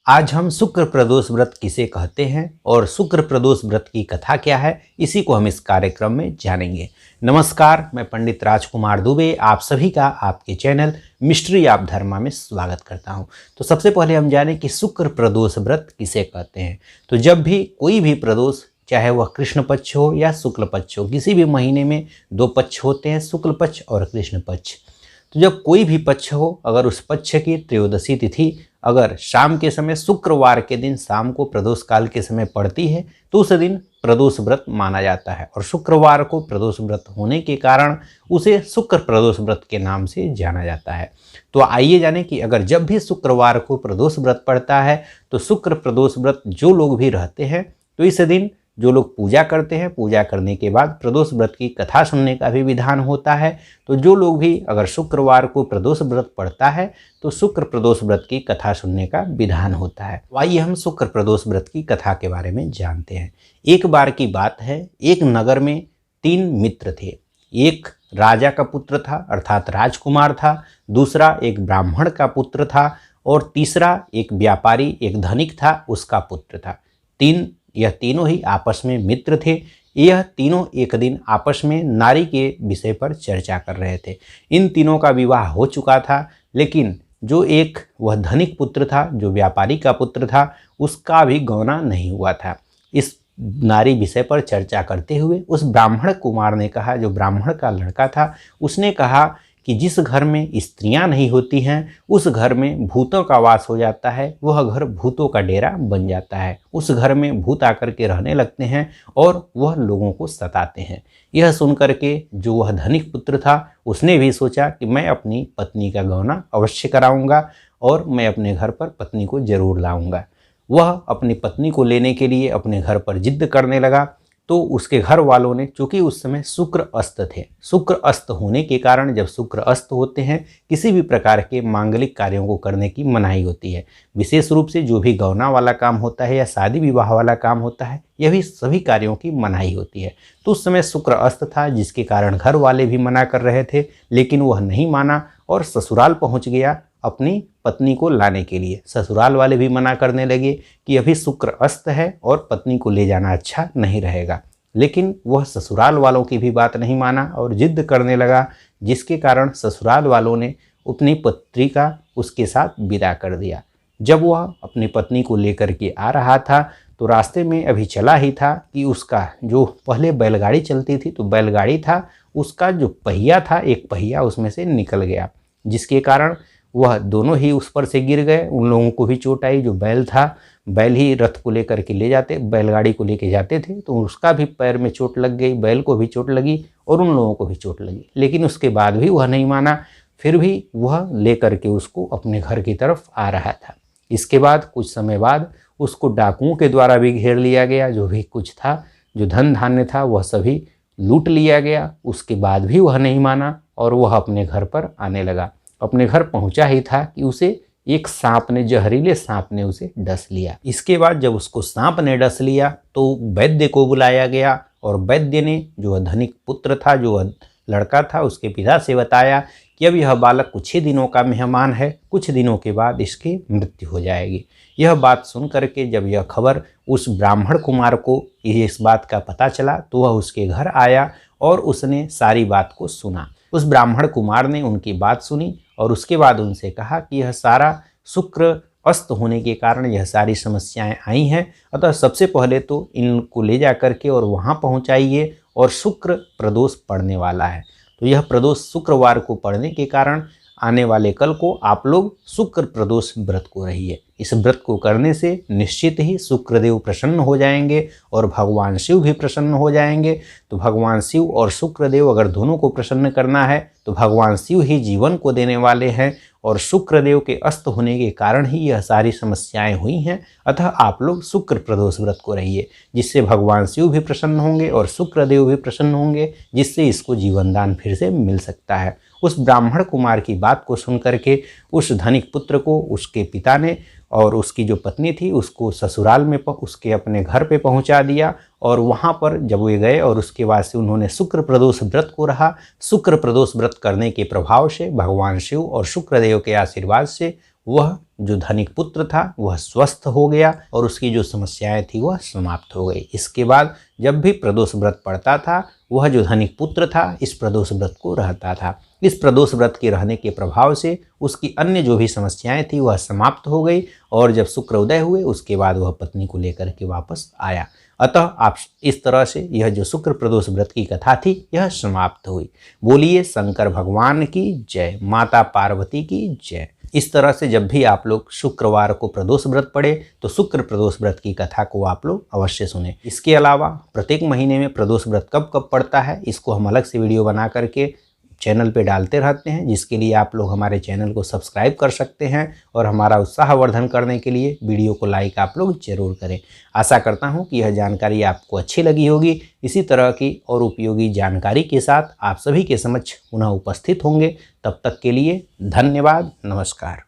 आज हम शुक्र प्रदोष व्रत किसे कहते हैं और शुक्र प्रदोष व्रत की कथा क्या है, इसी को हम इस कार्यक्रम में जानेंगे। नमस्कार, मैं पंडित राजकुमार दुबे आप सभी का आपके चैनल मिस्ट्री ऑफ धर्मा में स्वागत करता हूं। तो सबसे पहले हम जानें कि शुक्र प्रदोष व्रत किसे कहते हैं। तो जब भी कोई भी प्रदोष, चाहे वह कृष्ण पक्ष हो या शुक्ल पक्ष हो, किसी भी महीने में दो पक्ष होते हैं, शुक्ल पक्ष और कृष्ण पक्ष। तो जब कोई भी पक्ष हो, अगर उस पक्ष की त्रयोदशी तिथि अगर शाम के समय शुक्रवार के दिन शाम को प्रदोष काल के समय पड़ती है तो उस दिन प्रदोष व्रत माना जाता है और शुक्रवार को प्रदोष व्रत होने के कारण उसे शुक्र प्रदोष व्रत के नाम से जाना जाता है। तो आइए जानें कि अगर जब भी शुक्रवार को प्रदोष व्रत पड़ता है तो शुक्र प्रदोष व्रत जो लोग भी रहते हैं तो इस दिन जो लोग पूजा करते हैं, पूजा करने के बाद प्रदोष व्रत की कथा सुनने का भी विधान होता है। तो जो लोग भी अगर शुक्रवार को प्रदोष व्रत पड़ता है तो शुक्र प्रदोष व्रत की कथा सुनने का विधान होता है। आइए हम शुक्र प्रदोष व्रत की कथा के बारे में जानते हैं। एक बार की बात है, एक नगर में 3 मित्र थे। एक राजा का पुत्र था अर्थात राजकुमार था, दूसरा एक ब्राह्मण का पुत्र था और तीसरा एक व्यापारी, एक धनिक था, उसका पुत्र था। यह तीनों ही आपस में मित्र थे। यह तीनों एक दिन आपस में नारी के विषय पर चर्चा कर रहे थे। इन तीनों का विवाह हो चुका था, लेकिन जो एक वह धनिक पुत्र था, जो व्यापारी का पुत्र था, उसका भी गौना नहीं हुआ था। इस नारी विषय पर चर्चा करते हुए उस ब्राह्मण कुमार ने कहा, जो ब्राह्मण का लड़का था, उसने कहा कि जिस घर में स्त्रियां नहीं होती हैं उस घर में भूतों का वास हो जाता है, वह घर भूतों का डेरा बन जाता है। उस घर में भूत आकर के रहने लगते हैं और वह लोगों को सताते हैं। यह सुनकर के जो वह धनिक पुत्र था उसने भी सोचा कि मैं अपनी पत्नी का गौना अवश्य कराऊंगा और मैं अपने घर पर पत्नी को जरूर लाऊंगा। वह अपनी पत्नी को लेने के लिए अपने घर पर जिद्द करने लगा। तो उसके घर वालों ने, चूंकि उस समय शुक्र अस्त थे, शुक्र अस्त होने के कारण जब शुक्र अस्त होते हैं किसी भी प्रकार के मांगलिक कार्यों को करने की मनाही होती है। विशेष रूप से जो भी गौना वाला काम होता है या शादी विवाह वाला काम होता है, यह भी सभी कार्यों की मनाही होती है। तो उस समय शुक्र अस्त था, जिसके कारण घर वाले भी मना कर रहे थे, लेकिन वह नहीं माना और ससुराल पहुंच गया अपनी पत्नी को लाने के लिए। ससुराल वाले भी मना करने लगे कि अभी शुक्र अस्त है और पत्नी को ले जाना अच्छा नहीं रहेगा, लेकिन वह ससुराल वालों की भी बात नहीं माना और जिद्द करने लगा, जिसके कारण ससुराल वालों ने अपनी पत्री का उसके साथ विदा कर दिया। जब वह अपनी पत्नी को लेकर के आ रहा था तो रास्ते में अभी चला ही था कि उसका जो पहले बैलगाड़ी चलती थी, तो बैलगाड़ी था, उसका जो पहिया था, एक पहिया उसमें से निकल गया, जिसके कारण वह दोनों ही उस पर से गिर गए। उन लोगों को भी चोट आई। जो बैल था, बैल ही रथ को लेकर के ले जाते, बैलगाड़ी को लेके जाते थे, तो उसका भी पैर में चोट लग गई, बैल को भी चोट लगी और उन लोगों को भी चोट लगी। लेकिन उसके बाद भी वह नहीं माना, फिर भी वह लेकर के उसको अपने घर की तरफ आ रहा था। इसके बाद कुछ समय बाद उसको डाकुओं के द्वारा भी घेर लिया गया। जो भी कुछ था, जो धन धान्य था, वह सभी लूट लिया गया। उसके बाद भी वह नहीं माना और वह अपने घर पर आने लगा। अपने घर पहुंचा ही था कि उसे एक सांप ने, जहरीले सांप ने उसे डस लिया। इसके बाद जब उसको सांप ने डस लिया तो वैद्य को बुलाया गया और वैद्य ने, जो धनिक पुत्र था, जो लड़का था, उसके पिता से बताया कि अब यह बालक कुछ ही दिनों का मेहमान है, कुछ दिनों के बाद इसकी मृत्यु हो जाएगी। यह बात सुन करके जब यह खबर उस ब्राह्मण कुमार को इस बात का पता चला तो वह उसके घर आया और उसने सारी बात को सुना। उस ब्राह्मण कुमार ने उनकी बात सुनी और उसके बाद उनसे कहा कि यह सारा शुक्र अस्त होने के कारण यह सारी समस्याएं आई हैं, अतः सबसे पहले तो इनको ले जा करके और वहाँ पहुँचाइए और शुक्र प्रदोष पड़ने वाला है। तो यह प्रदोष शुक्रवार को पड़ने के कारण आने वाले कल को आप लोग शुक्र प्रदोष व्रत को रहिए। इस व्रत को करने से निश्चित ही शुक्रदेव प्रसन्न हो जाएंगे और भगवान शिव भी प्रसन्न हो जाएंगे। तो भगवान शिव और शुक्रदेव अगर दोनों को प्रसन्न करना है तो भगवान शिव ही जीवन को देने वाले हैं और शुक्रदेव के अस्त होने के कारण ही यह सारी समस्याएं हुई हैं। अतः आप लोग शुक्र प्रदोष व्रत को रहिए, जिससे भगवान शिव भी प्रसन्न होंगे और शुक्रदेव भी प्रसन्न होंगे, जिससे इसको जीवन दान फिर से मिल सकता है। उस ब्राह्मण कुमार की बात को सुन करके उस धनिक पुत्र को उसके पिता ने और उसकी जो पत्नी थी उसको ससुराल में उसके अपने घर पे पहुंचा दिया और वहाँ पर जब वे गए और उसके बाद से उन्होंने शुक्र प्रदोष व्रत को रहा। शुक्र प्रदोष व्रत करने के प्रभाव से भगवान शिव और शुक्रदेव के आशीर्वाद से वह जो धनिक पुत्र था वह स्वस्थ हो गया और उसकी जो समस्याएं थी वह समाप्त हो गई। इसके बाद जब भी प्रदोष व्रत पड़ता था वह जो धनिक पुत्र था इस प्रदोष व्रत को रहता था। इस प्रदोष व्रत के रहने के प्रभाव से उसकी अन्य जो भी समस्याएं थी वह समाप्त हो गई और जब शुक्र उदय हुए उसके बाद वह पत्नी को लेकर के वापस आया। अतः आप इस तरह से यह जो शुक्र प्रदोष व्रत की कथा थी यह समाप्त हुई। बोलिए शंकर भगवान की जय, माता पार्वती की जय। इस तरह से जब भी आप लोग शुक्रवार को प्रदोष व्रत पड़े तो शुक्र प्रदोष व्रत की कथा को आप लोग अवश्य सुने। इसके अलावा प्रत्येक महीने में प्रदोष व्रत कब कब पड़ता है इसको हम अलग से वीडियो बना करके चैनल पे डालते रहते हैं, जिसके लिए आप लोग हमारे चैनल को सब्सक्राइब कर सकते हैं और हमारा उत्साहवर्धन करने के लिए वीडियो को लाइक आप लोग जरूर करें। आशा करता हूं कि यह जानकारी आपको अच्छी लगी होगी। इसी तरह की और उपयोगी जानकारी के साथ आप सभी के समक्ष पुनः उपस्थित होंगे। तब तक के लिए धन्यवाद, नमस्कार।